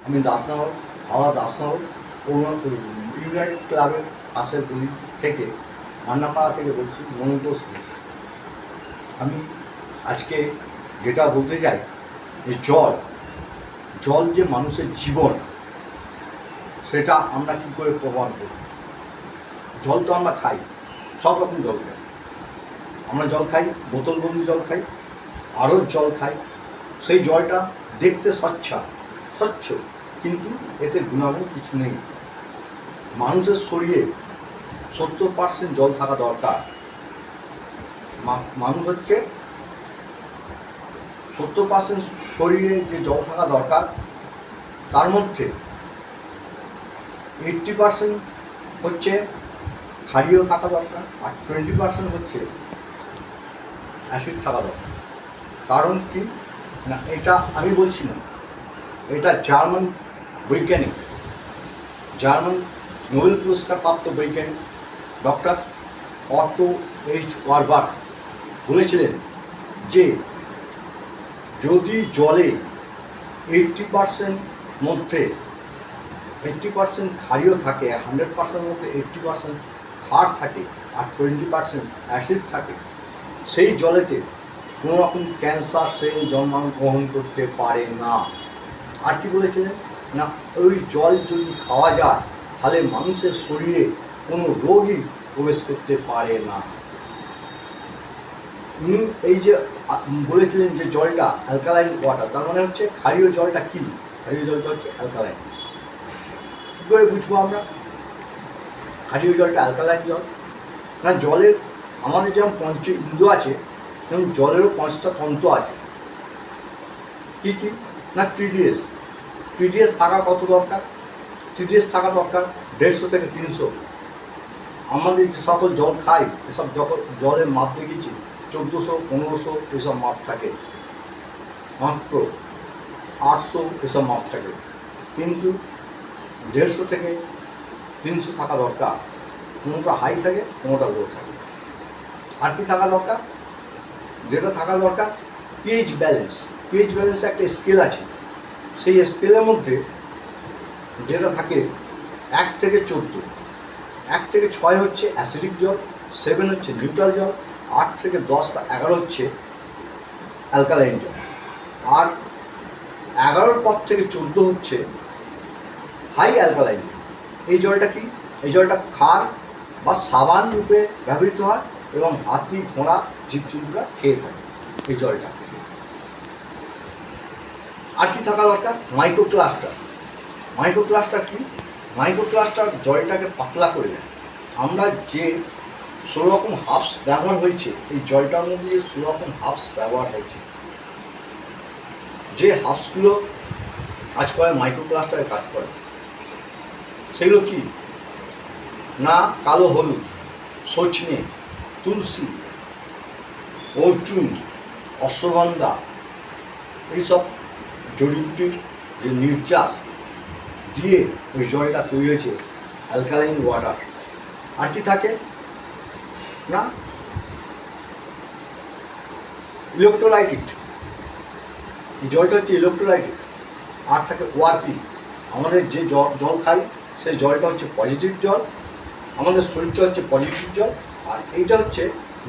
আমি দাসনগর, হাওড়া দাসনগর ইউনাইটেড ক্লাবের পাশের গলি থেকে, মান্নাপাড়া থেকে বলছি, মনোজ। আমি আজকে যেটা বলতে চাই যে জল জল যে মানুষের জীবন, সেটা আমরা কী করে প্রমাণ করি। জল তো আমরা খাই, সব রকম জল খাই। আমরা জল খাই, বোতলবন্দি জল খাই, আরও জল খাই। সেই জলটা দেখতে স্বচ্ছ, কিন্তু এতে গুণাগুণ কিছু নেই। মানুষের শরীরে 70% জল থাকা দরকার। মানুষ হচ্ছে 70% শরীরে যে জল থাকা দরকার, তার মধ্যে 80% হচ্ছে ক্ষারীয় থাকা দরকার, আর 20% হচ্ছে অ্যাসিড থাকা দরকার। কারণ কি না, এটা আমি বলছি না, এটা জার্মান বৈজ্ঞানিক, জার্মান নোবেল পুরস্কার প্রাপ্ত বৈজ্ঞানিক ডক্টর অটো এইচ ওয়ারবার্গ বলেছিলেন যে যদি জলে 80% মধ্যে 80% ক্ষারীয় থাকে, 100% মধ্যে 80% ক্ষার থাকে, আর 20% অ্যাসিড থাকে, সেই জলেতে কোনো রকম ক্যান্সার সেল জন্মগ্রহণ করতে পারে না। আর কি বলেছিলেন না, ওই জল যদি খাওয়া যায় তাহলে মানুষের শরীরে কোনো রোগই প্রবেশ করতে পারে না। উনি এই যে বলেছিলেন যে জলটা অ্যালকালাইন ওয়াটার, তার মানে হচ্ছে ক্ষারীয় জলটা কি, ক্ষারীয় জলটা হচ্ছে অ্যালকালাইন। কী করে বুঝবো আমরা ক্ষারীয় জলটা অ্যালকালাইন জল? না, জলের আমাদের যেমন পঞ্চ ইন্দ্রিয় আছে, তেমন জলেরও 5টা তন্ত্র আছে। কী কী না, টিডিএস থাকা কত দরকার? টিডিএস থাকা দরকার 150 থেকে 300। আমাদের যে সকল জল খাই, এসব যখন জলের মাপ দেখেছি 1400, 1500 এসব মাপ থাকে, মাত্র 800 এসব মাপ থাকে। কিন্তু 150 থেকে 300 থাকা দরকার। কোনোটা হাই থাকে, কোনোটা লো থাকে। আর কি থাকা দরকার? যেটা থাকা দরকার পিএইচ ব্যালেন্স। পিএইচ ব্যালেন্সে একটা স্কেল আছে, সেই স্কেলের মধ্যে যেটা থাকে 1 থেকে 14, 1 থেকে 6 হচ্ছে অ্যাসিডিক জল, 7 হচ্ছে নিউট্রাল জল, 8 থেকে 10 বা 11 হচ্ছে অ্যালকালাইন জল, আর 11-র পর থেকে 14 হচ্ছে হাই অ্যালকালাইন। এই জলটা কি? এই জলটা ক্ষার বা সাবান রূপে ব্যবহৃত হয় এবং হাতি, ঘোড়া, জীবজন্তুরা খেয়ে থাকে এই জলটা। আর কি থাকা দরকার? মাইক্রোক্লাস্টার কি? মাইক্রোক্লাস্টার জলটাকে পাতলা করে দেয়। আমরা যে 16 রকম হার্বস ব্যবহার হয়েছে, এই জলটার মধ্যে যে 16 রকম হার্বস ব্যবহার হয়েছে, যে হার্বসগুলো কাজ করে মাইক্রোক্লাস্টারে কাজ করে, সেগুলো কি না, কালো হলুদ, সজনে, তুলসী, অর্জুন, অশ্বগন্ধা, এইসব জড়িবুটির যে নির্যাস দিয়ে ওই জলটা তৈরি হয়েছে অ্যালকালাইন ওয়াটার। আর কি থাকে না, ইলেকট্রোলাইটিক। এই জলটা হচ্ছে ইলেকট্রোলাইটিক। আর থাকে ওআরপি। আমাদের যে জল খাই সেই জলটা হচ্ছে পজিটিভ জল, আমাদের শরীরটা হচ্ছে পজিটিভ জল, আর এইটা হচ্ছে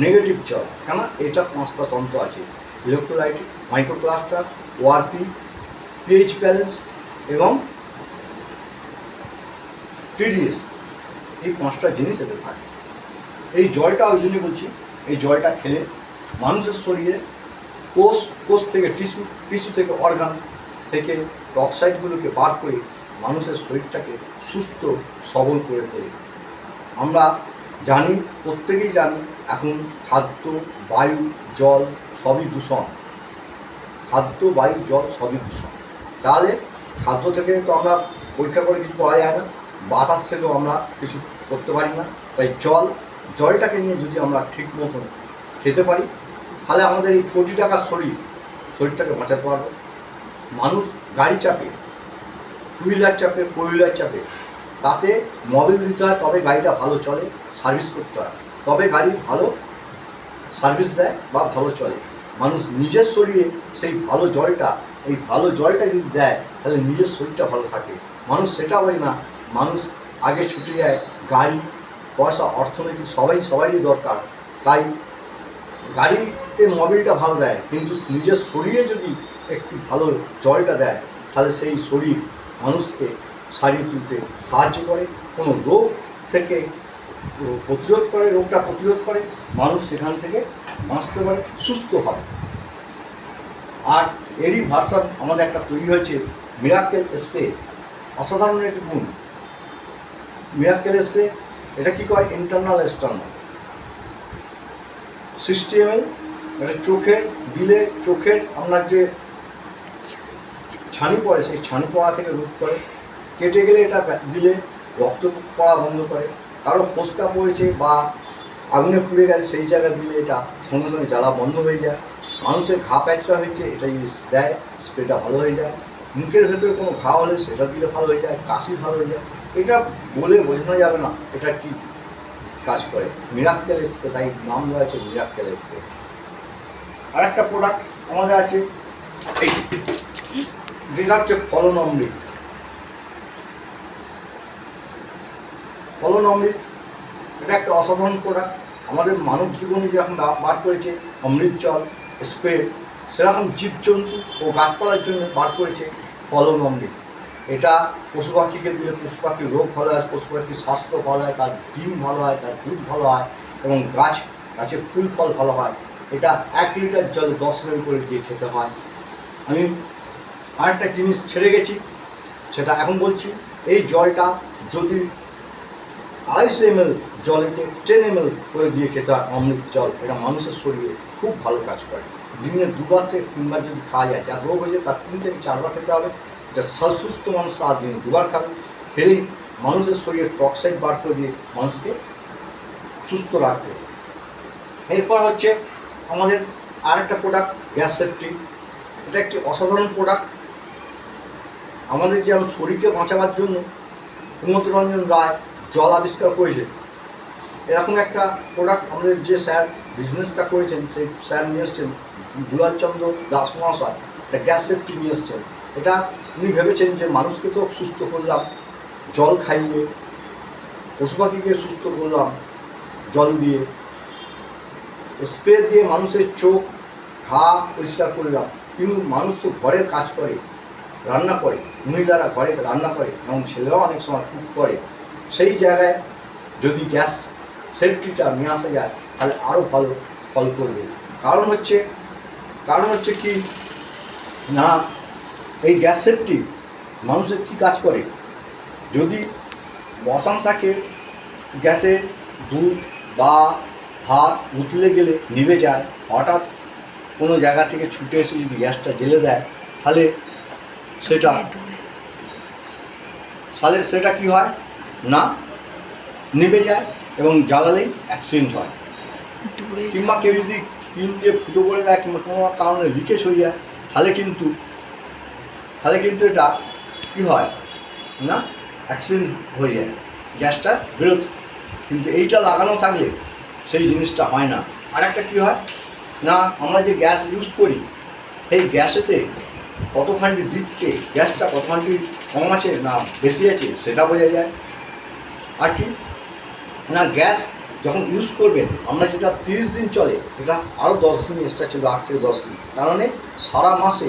নেগেটিভ জল। কেন? এটা 5টা তন্ত্র আছে: ইলেকট্রোলাইটিক, মাইক্রোক্লাস্টার, ওআরপি, পিএইচ ব্যালেন্স এবং টিডিএস। এই 5টা জিনিস এতে থাকে। এই জলটা ওই জন্যই বলছি, এই জলটা খেলে মানুষের শরীরে কোষ থেকে টিস্যু থেকে অর্গান থেকে অক্সাইডগুলোকে বার করে মানুষের শরীরটাকে সুস্থ সবল করে তোলে। আমরা জানি, প্রত্যেকেই জানি, এখন খাদ্য, বায়ু, জল সবই দূষণ। খাদ্য, বায়ু, জল সবই দূষণ। তাহলে খাদ্য থেকে তো আমরা পরীক্ষা করে কিছু পাওয়া যায় না, বাতাস থেকেও আমরা কিছু করতে পারি না। তাই জলটাকে নিয়ে যদি আমরা ঠিক মতন খেতে পারি, তাহলে আমাদের এই কোটি টাকার শরীরটাকে বাঁচাতে পারবো। মানুষ গাড়ি চাপে, টু হুইলার চাপে, ফোর হুইলার চাপে, তাতে মোবিল দিতে হয়, তবে গাড়িটা ভালো চলে, সার্ভিস করতে হয়, তবে গাড়ি ভালো সার্ভিস দেয় বা ভালো চলে। মানুষ নিজের শরীরে সেই ভালো জলটা এই ভালো জলটা যদি দেয় তাহলে নিজের শরীরটা ভালো থাকে। মানুষ সেটা হয় না, মানুষ আগে ছুটে যায়, গাড়ি পয়সা অর্থনৈতিক সবারই দরকার, তাই গাড়িতে মোবিলটা ভালো দেয়, কিন্তু নিজের শরীরে যদি একটু ভালো জলটা দেয় তাহলে সেই শরীর মানুষকে সারিয়ে তুলতে সাহায্য করে, কোনো রোগ থেকে প্রতিরোধ করে, রোগটা প্রতিরোধ করে, মানুষ সেখান থেকে বাঁচতে পারে, সুস্থ হয়। আর এরই ভার্সন আমাদের একটা তৈরি হয়েছে মিরাক্কেল স্প্রে, অসাধারণ একটি গুণ। মিরাক্কেল স্প্রে এটা কী করে, ইন্টারনাল এক্সটার্নাল 60 ml, এটা চোখে দিলে চোখের আপনার যে ছানি পড়ে সেই ছানি পড়া থেকে রোধ করে, কেটে গেলে এটা দিলে রক্ত পড়া বন্ধ করে, কারো ফোসকা পড়েছে বা আগুনে পুড়ে গেছে সেই জায়গায় দিলে এটা সঙ্গে সঙ্গে জ্বালা বন্ধ হয়ে যায়। মানুষের ঘা প্যাঁচড়া হয়েছে এটা দেয়, স্প্রেটা ভালো হয়ে যায়। মুখের ভেতরে কোনো ঘা হলে সেটা দিলে ভালো হয়ে যায়, কাশি ভালো হয়ে যায়। এটা বলে বোঝানো যাবে না এটা কি কাজ করে, মিরাক্কেল স্প্রে, তাই নাম দেওয়া আছে মিরাক্কেল স্প্রে। আর একটা প্রোডাক্ট আমাদের আছে এই, যেটা হচ্ছে ফলন অমৃত। ফলন অমৃত এটা একটা অসাধারণ প্রোডাক্ট। আমাদের মানব জীবনে যেরকম বার করেছে অমৃত জল স্প্রে, সেরকম জীবজন্তু ও গাছপালার জন্য বার করেছে ফলন অমৃত। এটা পশু পাখিকে দিলে পশু পাখির রোগ ভালো হয়, পশু পাখির স্বাস্থ্য ভালো হয়, তার ডিম ভালো হয়, তার দুধ ভালো হয় এবং গাছের ফুল ফল ভালো হয়। এটা 1 লিটার জলে 10 ml করে দিয়ে খেতে হয়। আমি আরেকটা জিনিস ছেড়ে গেছি, সেটা এখন বলছি। এই জলটা যদি 250 ml জলেতে 10 ml করে দিয়ে খেতে হয় অমৃত জল, এটা মানুষের শরীরে খুব ভালো কাজ করে। দিনে 2বার থেকে 3বার যদি খাওয়া যায়, যার রোগ হয়ে যায় তার 3 থেকে 4বার খেতে হবে। যা সুস্থ মানুষ তার দিনে 2বার খাবে, খেলেই মানুষের শরীরে টক্সাইড বার করে দিয়ে মানুষকে সুস্থ রাখবে। এরপর হচ্ছে আমাদের আরেকটা প্রোডাক্ট গ্যাস সেফটি। এটা একটি অসাধারণ প্রোডাক্ট। আমাদের যেমন শরীরকে বাঁচাবার জন্য উন্নতরঞ্জন রায় জল আবিষ্কার করেছে, এরকম একটা প্রোডাক্ট আমাদের যে স্যার বিজনেসটা করেছেন সেই স্যার নিয়ে এসছেন দুলালচন্দ্র দাস মহাশয়, এটা গ্যাস সেফটি নিয়ে এসছেন। এটা উনি ভেবেছেন যে মানুষকে তো সুস্থ করলাম জল খাইয়ে, পশু পাখিকে সুস্থ করলাম জল দিয়ে, স্প্রে দিয়ে মানুষের চোখ ঘা পরিষ্কার করলাম, কিন্তু মানুষ তো ঘরের কাজ করে, রান্না করে, মহিলারা ঘরে রান্না করে এবং ছেলেরাও অনেক সময় কুক করে। সেই জায়গায় যদি গ্যাস সেফটিটা নিয়ে আসা যায় তাহলে আরও ভালো ফল করবে। কারণ হচ্ছে কি না, এই গ্যাস সেফটি মানুষের কী কাজ করে, যদি বসান থাকে গ্যাসে দুধ বা ভাত উতলে গেলে নিভে যায়, হঠাৎ কোনো জায়গা থেকে ছুটে এসে যদি গ্যাসটা জ্বেলে দেয় তাহলে সেটা কী হয় না, নিভে যায় এবং জ্বালালেই অ্যাক্সিডেন্ট হয়। কিংবা কেউ যদি পিন দিয়ে ফুটো করে দেয় কিংবা কোনো কারণে লিকেজ হয়ে যায় তাহলে কিন্তু এটা কী হয় না, অ্যাক্সিডেন্ট হয়ে যায়, গ্যাসটা বেরোতে। কিন্তু এইটা লাগানো থাকলে সেই জিনিসটা হয় না। আর একটা কী হয় না, আমরা যে গ্যাস ইউজ করি সেই গ্যাসেতে কতখানি দিচ্ছে, গ্যাসটা কতখানি কম আছে না বেশি আছে সেটা বোঝা যায়। আর কি না, গ্যাস যখন ইউজ করবেন, আমরা যেটা 30 দিন চলে এটা আরও 10 দিন এক্সট্রা চলবে, 8 থেকে 10 দিন। কারণে সারা মাসে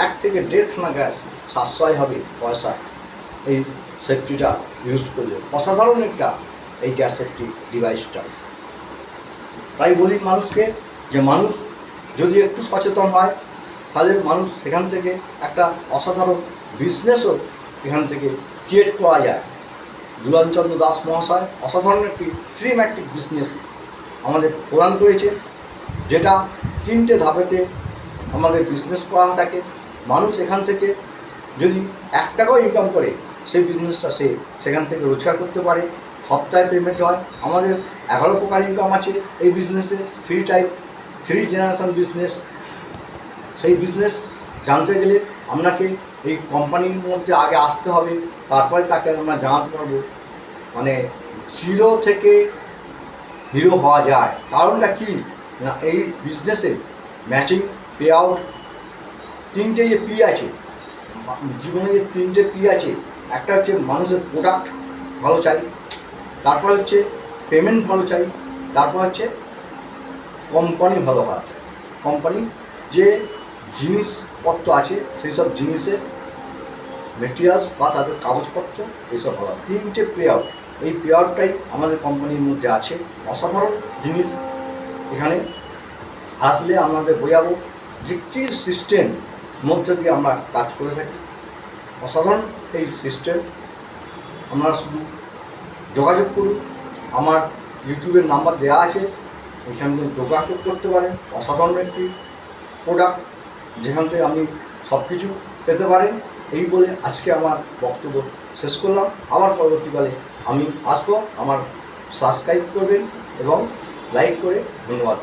1 থেকে 1.5খানা গ্যাস সাশ্রয় হবে পয়সা এই সেফটিটা ইউজ করলে। অসাধারণ একটা এই গ্যাস সেফটি ডিভাইসটা। তাই বলি মানুষকে যে মানুষ যদি একটু সচেতন হয় তাহলে মানুষ এখান থেকে একটা অসাধারণ বিজনেসও এখান থেকে ক্রিয়েট করা যায়। দুলালচন্দ্র দাস মহাশয় অসাধারণ একটি থ্রিম্যাটিক বিজনেস আমাদের প্রদান করেছে, যেটা 3টে ধাপেতে আমাদের বিজনেস করা থাকে। মানুষ এখান থেকে যদি 1 টাকাও ইনকাম করে সেই বিজনেসটা সেখান থেকে রোজগার করতে পারে। সপ্তাহে পেমেন্ট হয়। আমাদের 11 প্রকার ইনকাম আছে এই বিজনেসে, 3 জেনারেশন বিজনেস। সেই বিজনেস জানতে গেলে আপনাকে এই কোম্পানির মধ্যে আগে আসতে হবে, তারপরে তাকে আমরা জানাতে পারবো মানে 0 থেকে হিরো হওয়া যায়। কারণটা কি না, এই বিজনেসে ম্যাচিং পে আউট তিনটে যে পি আছে, জীবনে যে তিনটে পি আছে, একটা হচ্ছে মানুষের প্রোডাক্ট ভালো চাই, তারপর হচ্ছে পেমেন্ট ভালো চাই, তারপর হচ্ছে কোম্পানি ভালো হওয়া চাই। কোম্পানি যে জিনিসপত্র আছে সেই সব জিনিসের মেটেরিয়ালস বা তাদের কাগজপত্র এইসব হওয়া, তিনটে পে আউট। এই পে আউটটাই আমাদের কোম্পানির মধ্যে আছে। অসাধারণ জিনিস। এখানে আসলে আমাদের বোঝাবো যে কী সিস্টেম মধ্যে দিয়ে আমরা কাজ করে থাকি। অসাধারণ এই সিস্টেম। আপনারা শুধু যোগাযোগ করুন, আমার ইউটিউবের নাম্বার দেওয়া আছে, এখানে যোগাযোগ করতে পারেন। অসাধারণ একটি প্রোডাক্ট, যেখান থেকে আপনি সব কিছু পেতে পারেন। এই বলে আজকে আমার বক্তব্য শেষ করলাম। আবার পরবর্তীকালে আমি আসবো। আমার সাবস্ক্রাইব করবেন এবং লাইক করে ধন্যবাদ।